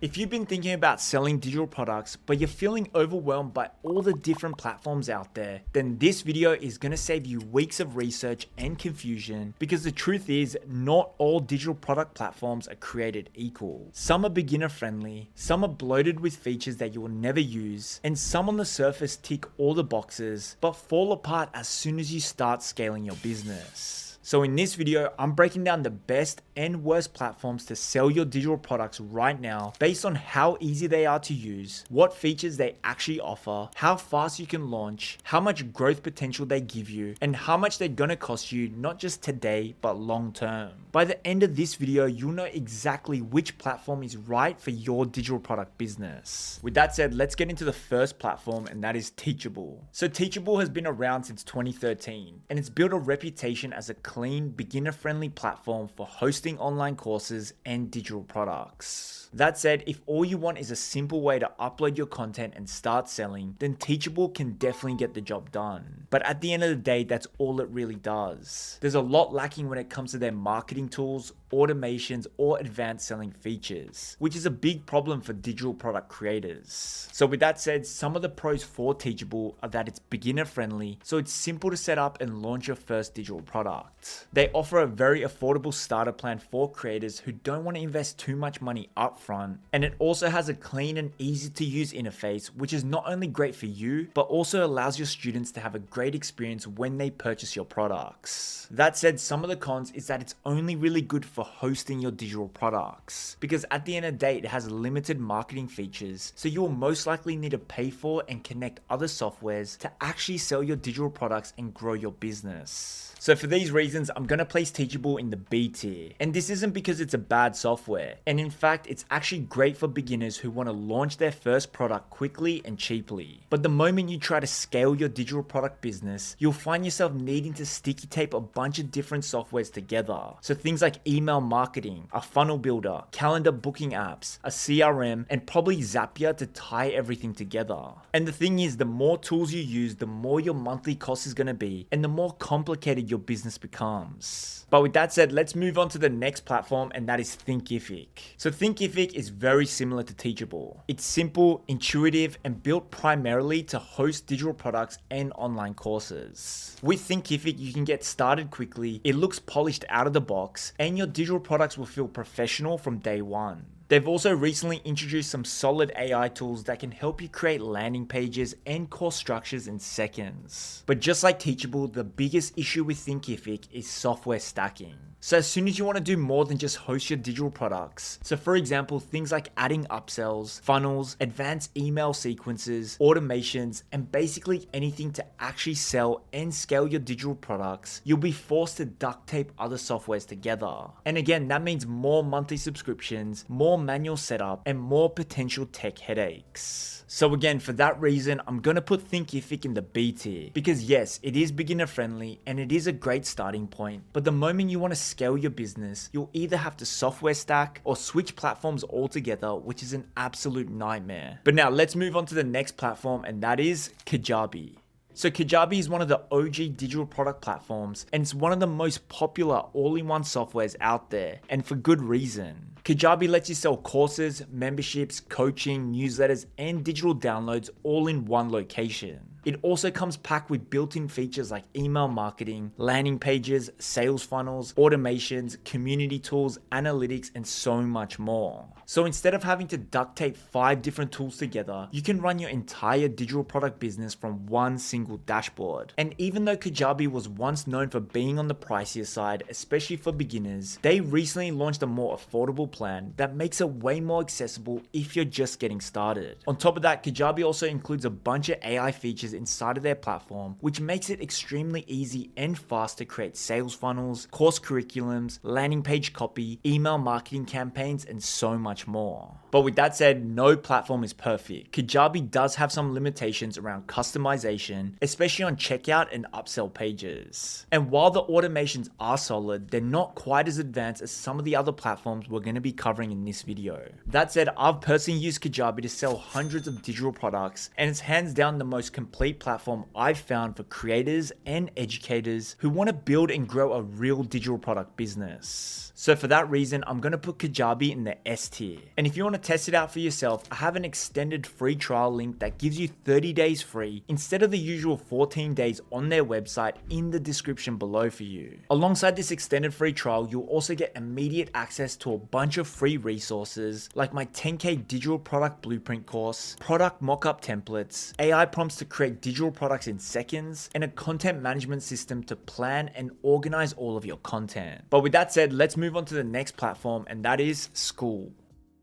If you've been thinking about selling digital products, but you're feeling overwhelmed by all the different platforms out there, then this video is going to save you weeks of research and confusion, because the truth is, not all digital product platforms are created equal. Some are beginner friendly, some are bloated with features that you will never use, and some on the surface tick all the boxes, but fall apart as soon as you start scaling your business. So in this video, I'm breaking down the best and worst platforms to sell your digital products right now based on how easy they are to use, what features they actually offer, how fast you can launch, how much growth potential they give you, and how much they're gonna cost you not just today, but long term. By the end of this video, you'll know exactly which platform is right for your digital product business. With that said, let's get into the first platform, and that is Teachable. So Teachable has been around since 2013, and it's built a reputation as a clean, beginner-friendly platform for hosting online courses and digital products. That said, if all you want is a simple way to upload your content and start selling, then Teachable can definitely get the job done. But at the end of the day, that's all it really does. There's a lot lacking when it comes to their marketing tools, automations, or advanced selling features, which is a big problem for digital product creators. So with that said, some of the pros for Teachable are that it's beginner friendly, so it's simple to set up and launch your first digital product. They offer a very affordable starter plan for creators who don't want to invest too much money up front, and it also has a clean and easy to use interface, which is not only great for you, but also allows your students to have a great experience when they purchase your products. That said, some of the cons is that it's only really good for hosting your digital products, because at the end of the day, it has limited marketing features, so you will most likely need to pay for and connect other softwares to actually sell your digital products and grow your business. So for these reasons, I'm going to place Teachable in the B tier. And this isn't because it's a bad software. And in fact, it's actually great for beginners who want to launch their first product quickly and cheaply. But the moment you try to scale your digital product business, you'll find yourself needing to sticky tape a bunch of different softwares together. So things like email marketing, a funnel builder, calendar booking apps, a CRM, and probably Zapier to tie everything together. And the thing is, the more tools you use, the more your monthly cost is going to be, and the more complicated your business becomes. But with that said, let's move on to the next platform, and that is Thinkific. So Thinkific is very similar to Teachable. It's simple, intuitive, and built primarily to host digital products and online courses. With Thinkific, you can get started quickly, it looks polished out of the box, and your digital products will feel professional from day one. They've also recently introduced some solid AI tools that can help you create landing pages and course structures in seconds. But just like Teachable, the biggest issue with Thinkific is software stacking. So as soon as you want to do more than just host your digital products, so for example, things like adding upsells, funnels, advanced email sequences, automations, and basically anything to actually sell and scale your digital products, you'll be forced to duct tape other softwares together. And again, that means more monthly subscriptions, more manual setup, and more potential tech headaches. So again, for that reason, I'm going to put Thinkific in the B tier, because yes, it is beginner friendly and it is a great starting point, but the moment you want to scale your business, you'll either have to software stack or switch platforms altogether, which is an absolute nightmare. But now let's move on to the next platform, and that is Kajabi. So Kajabi is one of the OG digital product platforms, and it's one of the most popular all-in-one softwares out there, and for good reason. Kajabi lets you sell courses, memberships, coaching, newsletters, and digital downloads all in one location. It also comes packed with built-in features like email marketing, landing pages, sales funnels, automations, community tools, analytics, and so much more. So instead of having to duct tape 5 different tools together, you can run your entire digital product business from one single dashboard. And even though Kajabi was once known for being on the pricier side, especially for beginners, they recently launched a more affordable plan that makes it way more accessible if you're just getting started. On top of that, Kajabi also includes a bunch of AI features inside of their platform, which makes it extremely easy and fast to create sales funnels, course curriculums, landing page copy, email marketing campaigns, and so much more. But with that said, no platform is perfect. Kajabi does have some limitations around customization, especially on checkout and upsell pages. And while the automations are solid, they're not quite as advanced as some of the other platforms we're going to be covering in this video. That said, I've personally used Kajabi to sell hundreds of digital products, and it's hands down the most complete platform I've found for creators and educators who want to build and grow a real digital product business. So for that reason, I'm going to put Kajabi in the S tier. And if you want to to test it out for yourself, I have an extended free trial link that gives you 30 days free instead of the usual 14 days on their website in the description below for you. Alongside this extended free trial, you'll also get immediate access to a bunch of free resources like my 10K digital product blueprint course, product mockup templates, AI prompts to create digital products in seconds, and a content management system to plan and organize all of your content. But with that said, let's move on to the next platform, and that is Skool.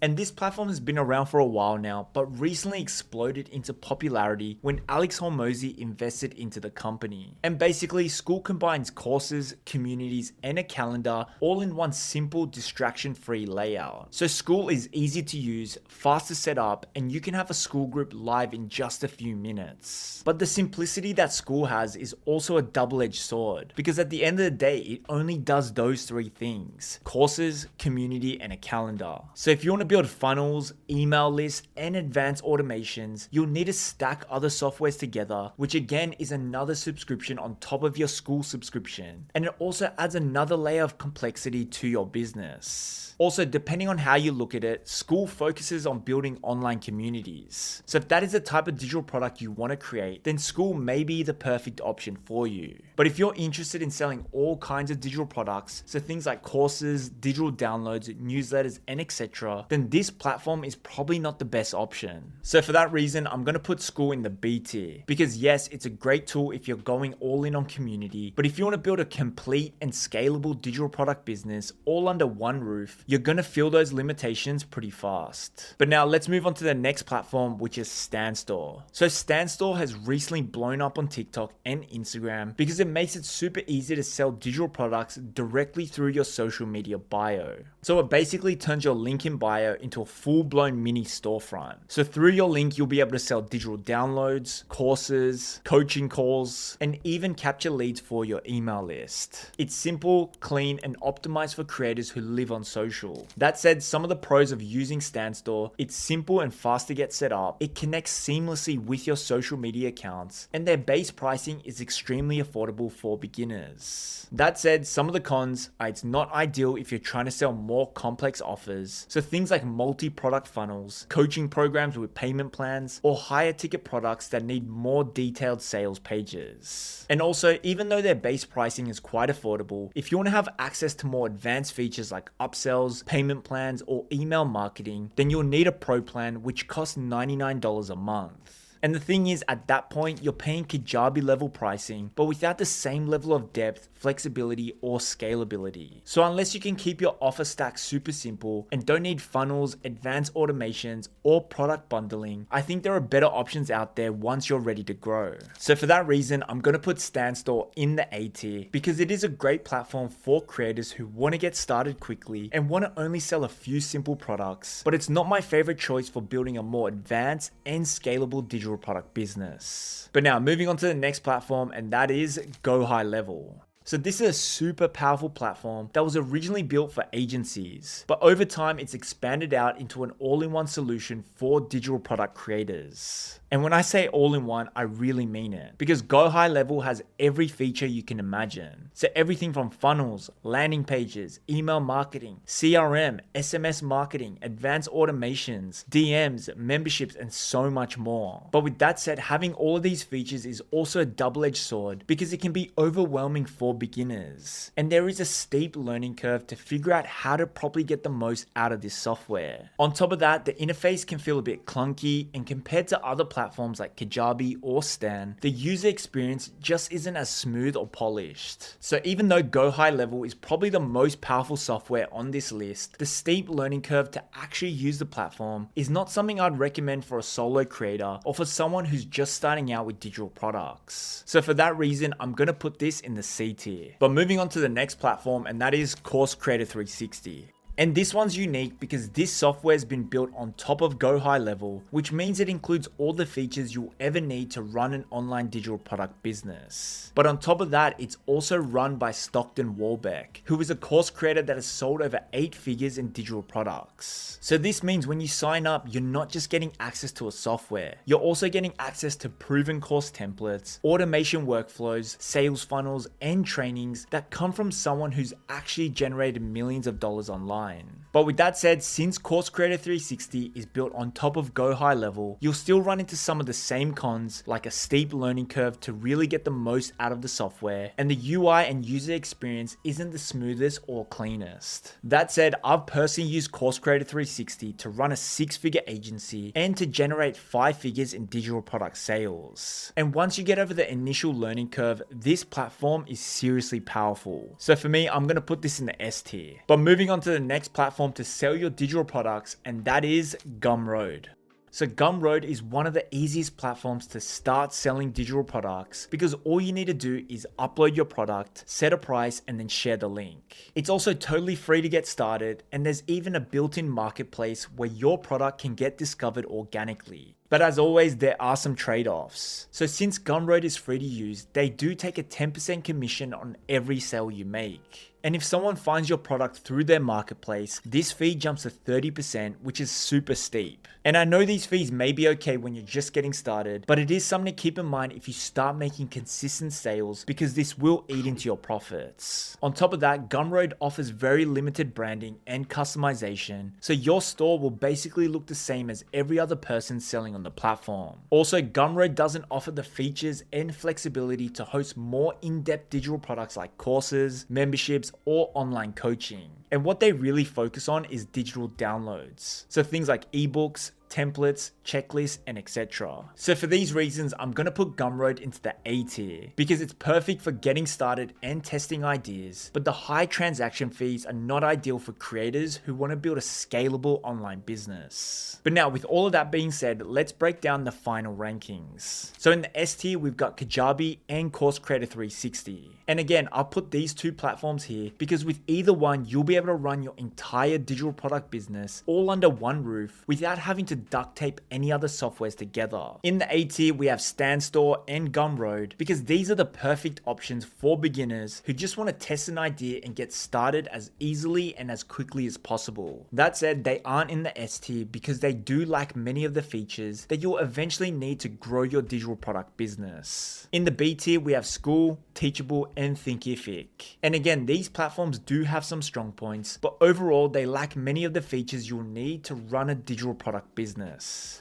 And this platform has been around for a while now, but recently exploded into popularity when Alex Hormozi invested into the company. And basically, Skool combines courses, communities, and a calendar all in one simple, distraction-free layout. So Skool is easy to use, fast to set up, and you can have a Skool group live in just a few minutes. But the simplicity that Skool has is also a double-edged sword, because at the end of the day, it only does those three things: courses, community, and a calendar. So if you want to build funnels, email lists, and advanced automations, you'll need to stack other softwares together, which again is another subscription on top of your Skool subscription. And it also adds another layer of complexity to your business. Also, depending on how you look at it, Skool focuses on building online communities. So if that is the type of digital product you want to create, then Skool may be the perfect option for you. But if you're interested in selling all kinds of digital products, so things like courses, digital downloads, newsletters, and etc., then this platform is probably not the best option. So for that reason, I'm going to put Skool in the B tier, because yes, it's a great tool if you're going all in on community, but if you want to build a complete and scalable digital product business all under one roof, you're going to feel those limitations pretty fast. But now let's move on to the next platform, which is StanStore. So StanStore has recently blown up on TikTok and Instagram because it makes it super easy to sell digital products directly through your social media bio. So it basically turns your link in bio into a full-blown mini storefront. So through your link, you'll be able to sell digital downloads, courses, coaching calls, and even capture leads for your email list. It's simple, clean, and optimized for creators who live on social. That said, some of the pros of using StanStore: it's simple and fast to get set up, it connects seamlessly with your social media accounts, and their base pricing is extremely affordable for beginners. That said, some of the cons are it's not ideal if you're trying to sell more complex offers. So things like multi-product funnels, coaching programs with payment plans, or higher ticket products that need more detailed sales pages. And also, even though their base pricing is quite affordable, if you want to have access to more advanced features like upsells, payment plans, or email marketing, then you'll need a pro plan, which costs $99 a month. And the thing is, at that point, you're paying Kajabi level pricing, but without the same level of depth, flexibility, or scalability. So unless you can keep your offer stack super simple and don't need funnels, advanced automations, or product bundling, I think there are better options out there once you're ready to grow. So for that reason, I'm going to put StanStore in the A tier, because it is a great platform for creators who want to get started quickly and want to only sell a few simple products, but it's not my favorite choice for building a more advanced and scalable digital product business. But now moving on to the next platform, and that is GoHighLevel. So this is a super powerful platform that was originally built for agencies, but over time it's expanded out into an all-in-one solution for digital product creators. And when I say all-in-one, I really mean it, because GoHighLevel has every feature you can imagine. So everything from funnels, landing pages, email marketing, CRM, SMS marketing, advanced automations, DMs, memberships, and so much more. But with that said, having all of these features is also a double-edged sword, because it can be overwhelming for beginners. And there is a steep learning curve to figure out how to properly get the most out of this software. On top of that, the interface can feel a bit clunky, and compared to other platforms like Kajabi or Stan, the user experience just isn't as smooth or polished. So even though GoHighLevel is probably the most powerful software on this list, the steep learning curve to actually use the platform is not something I'd recommend for a solo creator or for someone who's just starting out with digital products. So for that reason, I'm going to put this in the C tier. But moving on to the next platform, and that is Course Creator 360. And this one's unique because this software has been built on top of GoHighLevel, which means it includes all the features you'll ever need to run an online digital product business. But on top of that, it's also run by Stockton Warbeck, who is a course creator that has sold over 8 figures in digital products. So this means when you sign up, you're not just getting access to a software, you're also getting access to proven course templates, automation workflows, sales funnels, and trainings that come from someone who's actually generated millions of dollars online. But with that said, since Course Creator 360 is built on top of GoHighLevel, you'll still run into some of the same cons, like a steep learning curve to really get the most out of the software, and the UI and user experience isn't the smoothest or cleanest. That said, I've personally used Course Creator 360 to run a 6-figure agency and to generate 5 figures in digital product sales. And once you get over the initial learning curve, this platform is seriously powerful. So for me, I'm gonna put this in the S tier. But moving on to the next platform to sell your digital products, and that is Gumroad. So Gumroad is one of the easiest platforms to start selling digital products because all you need to do is upload your product, set a price, and then share the link. It's also totally free to get started, and there's even a built-in marketplace where your product can get discovered organically. But as always, there are some trade-offs. So since Gumroad is free to use, they do take a 10% commission on every sale you make. And if someone finds your product through their marketplace, this fee jumps to 30%, which is super steep. And I know these fees may be okay when you're just getting started, but it is something to keep in mind if you start making consistent sales, because this will eat into your profits. On top of that, Gumroad offers very limited branding and customization, so your store will basically look the same as every other person selling on the platform. Also, Gumroad doesn't offer the features and flexibility to host more in-depth digital products like courses, memberships, or online coaching. And what they really focus on is digital downloads. So things like ebooks, templates, checklists, and etc. So for these reasons, I'm gonna put Gumroad into the A tier because it's perfect for getting started and testing ideas, but the high transaction fees are not ideal for creators who want to build a scalable online business. But now, with all of that being said, let's break down the final rankings. So in the S tier, we've got Kajabi and Course Creator 360. And again, I'll put these two platforms here because with either one, you'll be able to run your entire digital product business all under one roof without having to duct tape any other softwares together. In the A tier, we have StanStore and Gumroad because these are the perfect options for beginners who just want to test an idea and get started as easily and as quickly as possible. That said, they aren't in the S tier because they do lack many of the features that you'll eventually need to grow your digital product business. In the B tier, we have Skool, Teachable, and Thinkific. And again, these platforms do have some strong points, but overall, they lack many of the features you'll need to run a digital product business.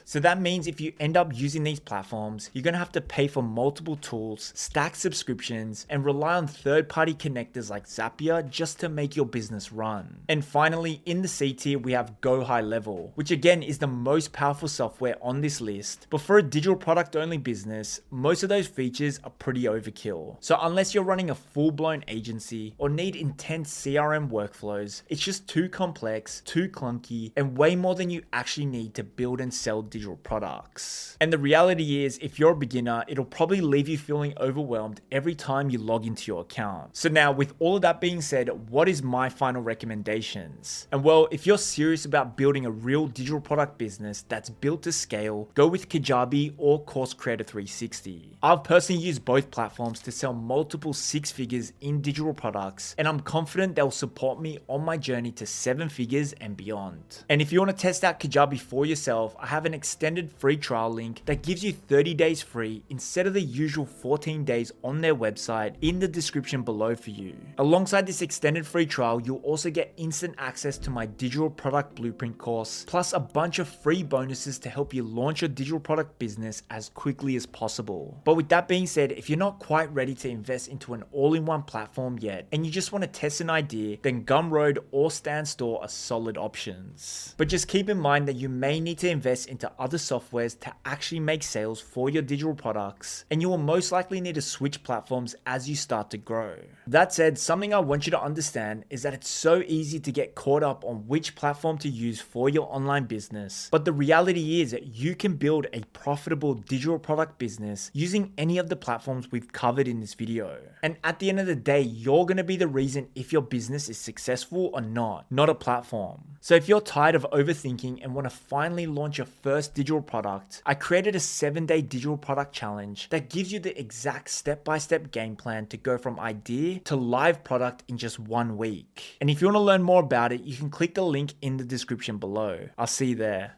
So that means if you end up using these platforms, you're going to have to pay for multiple tools, stack subscriptions, and rely on third-party connectors like Zapier just to make your business run. And finally, in the C tier, we have GoHighLevel, which again is the most powerful software on this list. But for a digital product-only business, most of those features are pretty overkill. So unless you're running a full-blown agency or need intense CRM workflows, it's just too complex, too clunky, and way more than you actually need to build and sell digital products. And the reality is, if you're a beginner, it'll probably leave you feeling overwhelmed every time you log into your account. So now, with all of that being said, what is my final recommendations? And well, if you're serious about building a real digital product business that's built to scale, go with Kajabi or Course Creator 360. I've personally used both platforms to sell multiple 6 figures in digital products, and I'm confident they'll support me on my journey to 7 figures and beyond. And if you want to test out Kajabi for yourself, I have an extended free trial link that gives you 30 days free instead of the usual 14 days on their website in the description below for you. Alongside this extended free trial, you'll also get instant access to my digital product blueprint course, plus a bunch of free bonuses to help you launch your digital product business as quickly as possible. But with that being said, if you're not quite ready to invest into an all-in-one platform yet, and you just want to test an idea, then Gumroad or StanStore are solid options. But just keep in mind that you may need to invest into other softwares to actually make sales for your digital products, and you will most likely need to switch platforms as you start to grow. That said, something I want you to understand is that it's so easy to get caught up on which platform to use for your online business, but the reality is that you can build a profitable digital product business using any of the platforms we've covered in this video. And at the end of the day, you're going to be the reason if your business is successful or not a platform. So if you're tired of overthinking and want to finally launch your first digital product, I created a 7-day digital product challenge that gives you the exact step-by-step game plan to go from idea to live product in just 1 week. And if you want to learn more about it, you can click the link in the description below. I'll see you there.